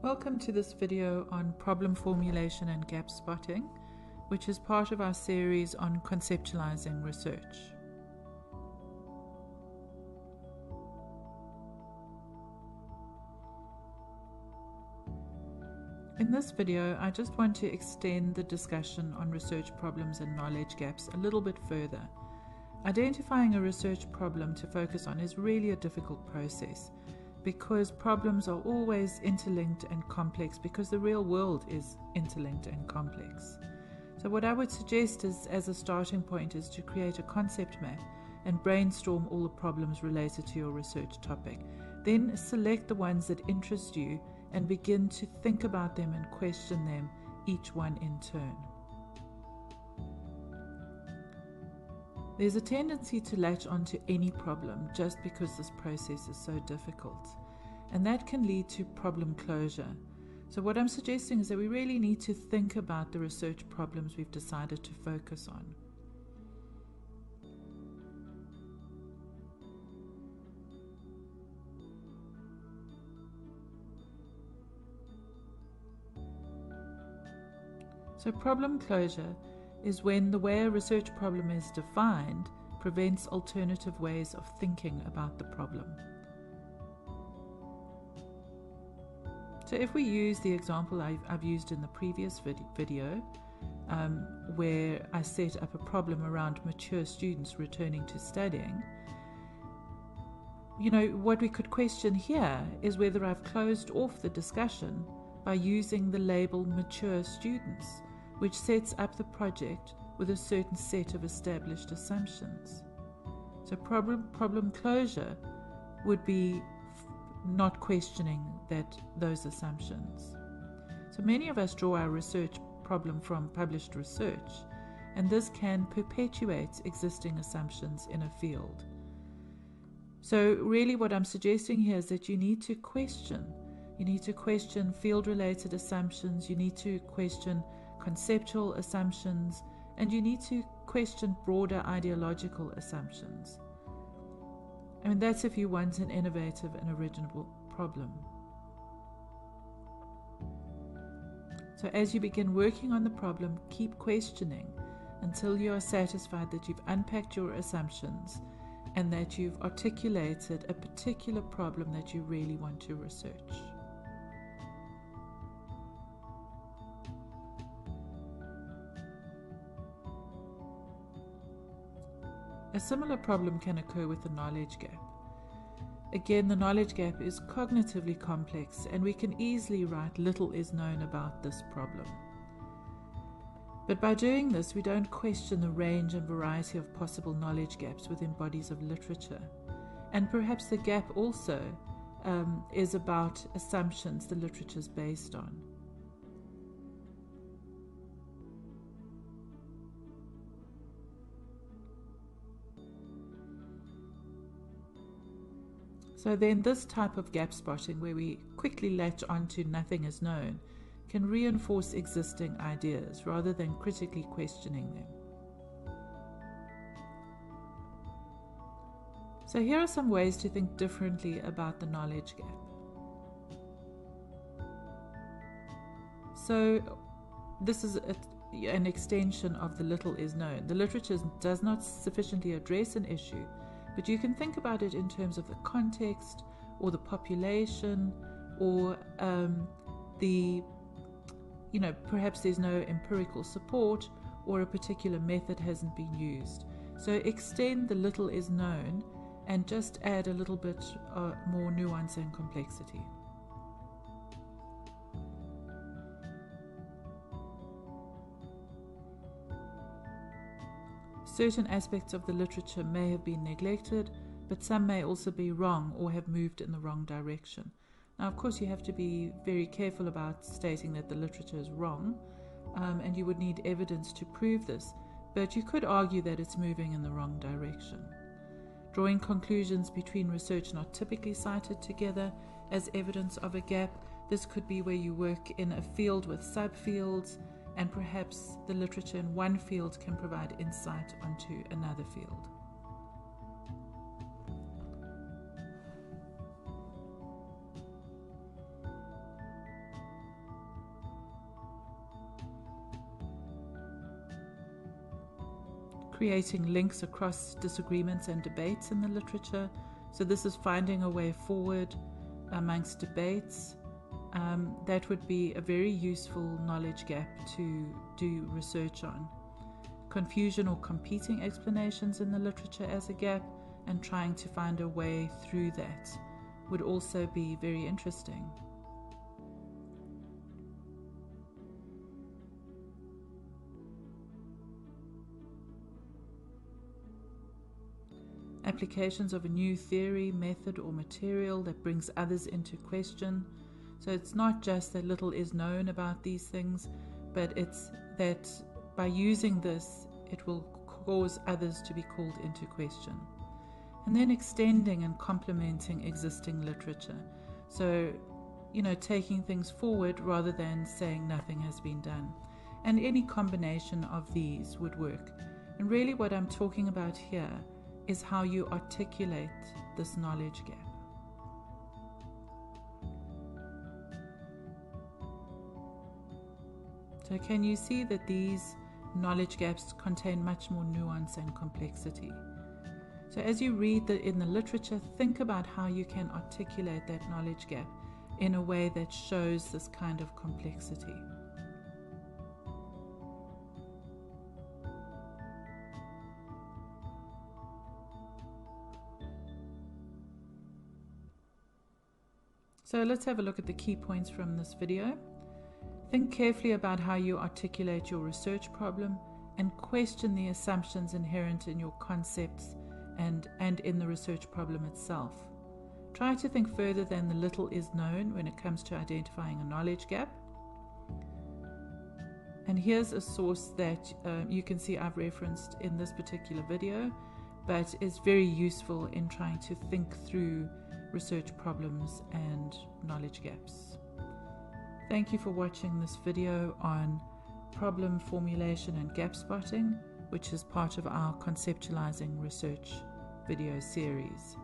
Welcome to this video on problem formulation and gap spotting, which is part of our series on conceptualizing research. In this video, I just want to extend the discussion on research problems and knowledge gaps a little bit further. Identifying a research problem to focus on is really a difficult process, because problems are always interlinked and complex, because the real world is interlinked and complex. So what I would suggest is, as a starting point, is to create a concept map and brainstorm all the problems related to your research topic. Then select the ones that interest you and begin to think about them and question them, each one in turn. There's a tendency to latch onto any problem just because this process is so difficult, and that can lead to problem closure. So what I'm suggesting is that we really need to think about the research problems we've decided to focus on. So problem closure is when the way a research problem is defined prevents alternative ways of thinking about the problem. So if we use the example I've used in the previous video, where I set up a problem around mature students returning to studying, what we could question here is whether I've closed off the discussion by using the label mature students, which sets up the project with a certain set of established assumptions. So problem closure would be not questioning those assumptions. So many of us draw our research problem from published research, and this can perpetuate existing assumptions in a field. So really what I'm suggesting here is that you need to question. You need to question field-related assumptions, you need to question conceptual assumptions, and you need to question broader ideological assumptions. I mean, that's if you want an innovative and original problem. So as you begin working on the problem, keep questioning until you are satisfied that you've unpacked your assumptions and that you've articulated a particular problem that you really want to research. A similar problem can occur with the knowledge gap. Again, the knowledge gap is cognitively complex, and we can easily write little is known about this problem. But by doing this, we don't question the range and variety of possible knowledge gaps within bodies of literature. And perhaps the gap also is about assumptions the literature is based on. So then this type of gap spotting, where we quickly latch onto nothing is known, can reinforce existing ideas rather than critically questioning them. So here are some ways to think differently about the knowledge gap. So this is an extension of the little is known. The literature does not sufficiently address an issue, but you can think about it in terms of the context or the population, or perhaps there's no empirical support or a particular method hasn't been used. So extend the little is known and just add a little bit more nuance and complexity. Certain aspects of the literature may have been neglected, but some may also be wrong or have moved in the wrong direction. Now, of course, you have to be very careful about stating that the literature is wrong, and you would need evidence to prove this, but you could argue that it's moving in the wrong direction. Drawing conclusions between research not typically cited together as evidence of a gap. This could be where you work in a field with subfields, and perhaps the literature in one field can provide insight onto another field. creating links across disagreements and debates in the literature. So this is finding a way forward amongst debates. That would be a very useful knowledge gap to do research on. Confusion or competing explanations in the literature as a gap, and trying to find a way through that would also be very interesting. Applications of a new theory, method, or material that brings others into question. So it's not just that little is known about these things, but it's that by using this, it will cause others to be called into question. And then extending and complementing existing literature. So, taking things forward rather than saying nothing has been done. And any combination of these would work. And really what I'm talking about here is how you articulate this knowledge gap. So can you see that these knowledge gaps contain much more nuance and complexity? So as you read in the literature, think about how you can articulate that knowledge gap in a way that shows this kind of complexity. So let's have a look at the key points from this video. Think carefully about how you articulate your research problem and question the assumptions inherent in your concepts and in the research problem itself. Try to think further than the little is known when it comes to identifying a knowledge gap. And here's a source that you can see I've referenced in this particular video, but is very useful in trying to think through research problems and knowledge gaps. Thank you for watching this video on problem formulation and gap spotting, which is part of our Conceptualizing Research video series.